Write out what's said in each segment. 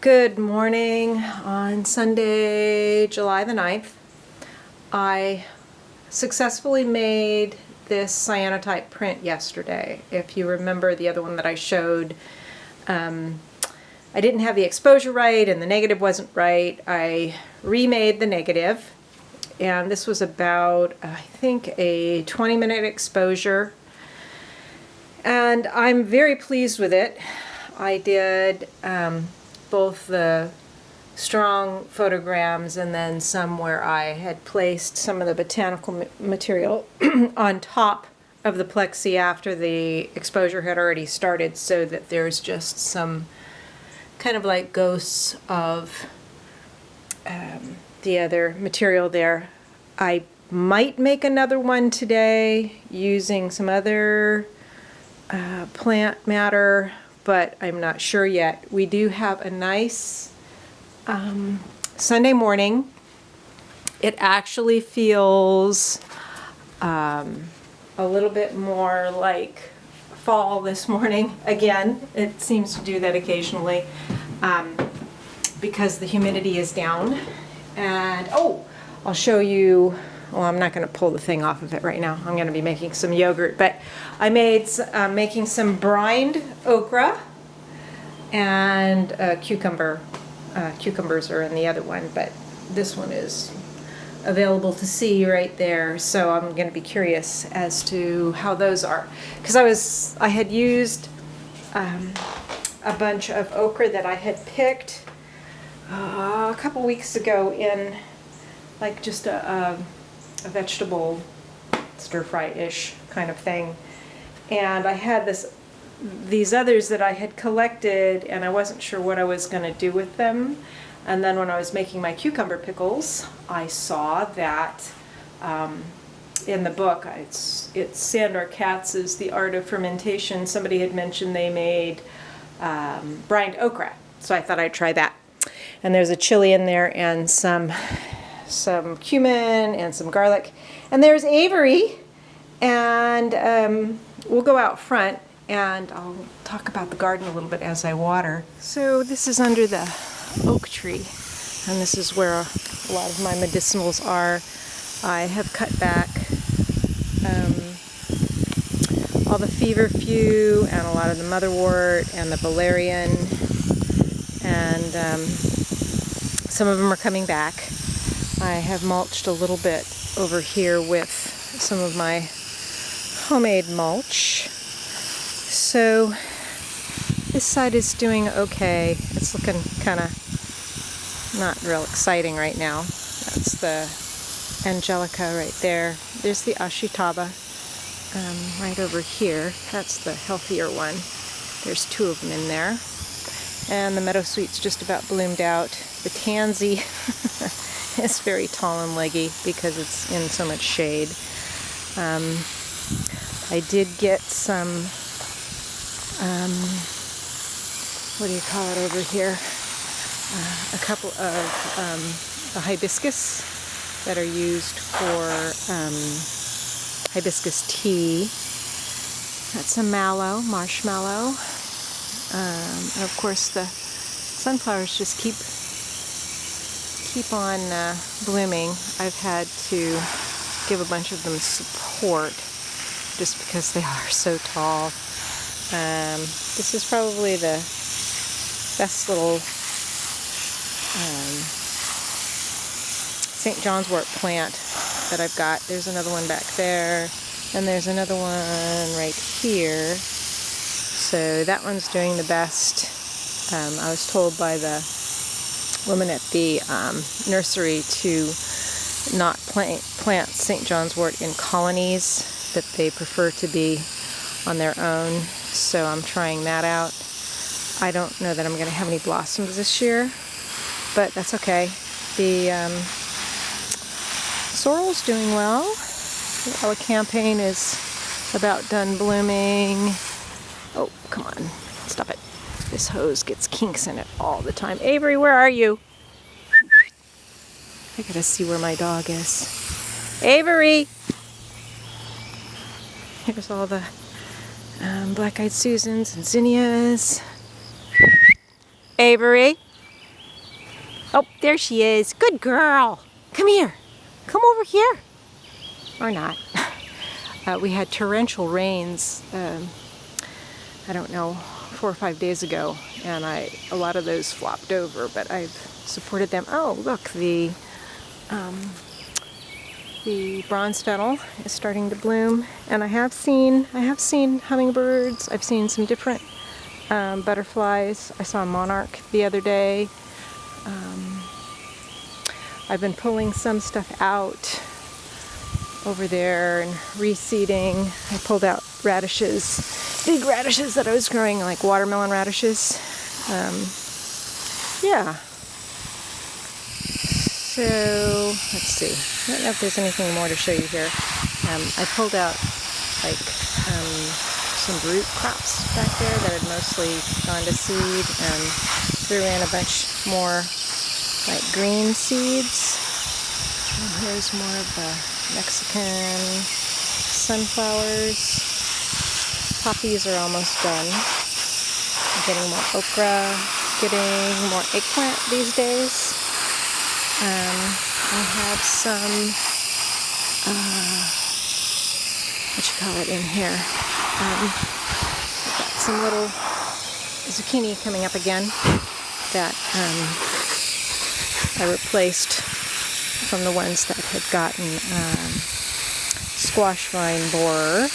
Good morning on Sunday, July the 9th. I successfully made this cyanotype print yesterday. If you remember the other one that I showed, I didn't have the exposure right and the negative wasn't right. I remade the negative, and this was about, I think, a 20-minute exposure. And I'm very pleased with it. I did both the strong photograms and then some where I had placed some of the botanical material on top of the plexi after the exposure had already started, so that there's just some kind of like ghosts of the other material there. I might make another one today using some other plant matter, but I'm not sure yet. We do have a nice Sunday morning. It actually feels a little bit more like fall this morning. Again, it seems to do that occasionally because the humidity is down. And oh, I'll show you. Well, I'm not going to pull the thing off of it right now. I'm going to be making some yogurt, but I made making some brined okra and cucumber. Cucumbers are in the other one, but this one is available to see right there. So I'm going to be curious as to how those are, because I had used a bunch of okra that I had picked a couple weeks ago in like just a vegetable stir-fry-ish kind of thing, and I had these others that I had collected, and I wasn't sure what I was going to do with them. And then when I was making my cucumber pickles, I saw that in the book, it's Sandor Katz's The Art of Fermentation. Somebody had mentioned they made brined okra, so I thought I'd try that. And there's a chili in there and some cumin and some garlic. And there's Avery, and we'll go out front and I'll talk about the garden a little bit as I water. So this is under the oak tree, and this is where a lot of my medicinals are. I have cut back all the feverfew and a lot of the motherwort and the valerian, and some of them are coming back. I have mulched a little bit over here with some of my homemade mulch. So this side is doing okay. It's looking kind of not real exciting right now. That's the angelica right there. There's the ashitaba right over here. That's the healthier one. There's two of them in there. And the meadowsweet's just about bloomed out. The tansy is very tall and leggy because it's in so much shade. I did get some what do you call it over here? A couple of hibiscus that are used for hibiscus tea. That's a mallow, marshmallow. And of course the sunflowers just keep on blooming. I've had to give a bunch of them support just because they are so tall. This is probably the best little St. John's wort plant that I've got. There's another one back there, and there's another one right here. So that one's doing the best. I was told by the woman at the nursery to not plant St. John's wort in colonies, that they prefer to be on their own. So I'm trying that out. I don't know that I'm going to have any blossoms this year, but that's okay. The sorrel's doing well. The elecampane is about done blooming. Oh, come on. Stop it. This hose gets kinks in it all the time. Avery, where are you? I gotta see where my dog is. Avery! Here's all the black-eyed Susans and zinnias. Avery, Oh, there she is. Good girl. Come here. Come over here. Or not. We had torrential rains, I don't know, 4 or 5 days ago, and a lot of those flopped over, but I've supported them. Oh, look, the bronze fennel is starting to bloom, and I have seen hummingbirds. I've seen some different butterflies. I saw a monarch the other day. I've been pulling some stuff out over there and reseeding. I pulled out radishes, big radishes that I was growing, like watermelon radishes. Yeah. So, let's see. I don't know if there's anything more to show you here. I pulled out like some root crops back there that had mostly gone to seed, and threw in a bunch more like green seeds. And here's more of the Mexican sunflowers. Poppies are almost done. I'm getting more okra, getting more eggplant these days. I have some, in here. I've got some little zucchini coming up again that I replaced from the ones that had gotten squash vine borer.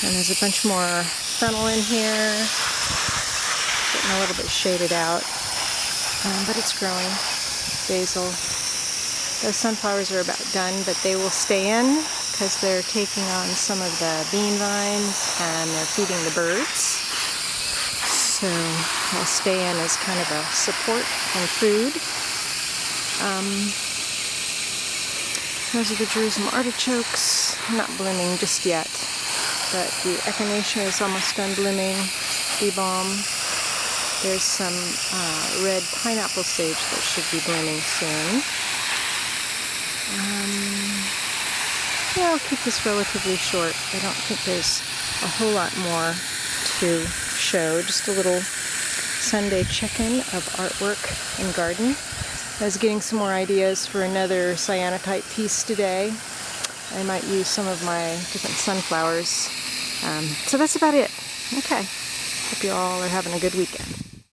And there's a bunch more fennel in here, getting a little bit shaded out, but it's growing. Basil. Those sunflowers are about done, but they will stay in because they're taking on some of the bean vines and they're feeding the birds. So they'll stay in as kind of a support and food. Those are the Jerusalem artichokes, not blooming just yet, but the echinacea is almost done blooming, bee balm. There's some red pineapple sage that should be blooming soon. Yeah, I'll keep this relatively short. I don't think there's a whole lot more to show, just a little Sunday check-in of artwork and garden. I was getting some more ideas for another cyanotype piece today. I might use some of my different sunflowers. So that's about it. Okay. Hope you all are having a good weekend.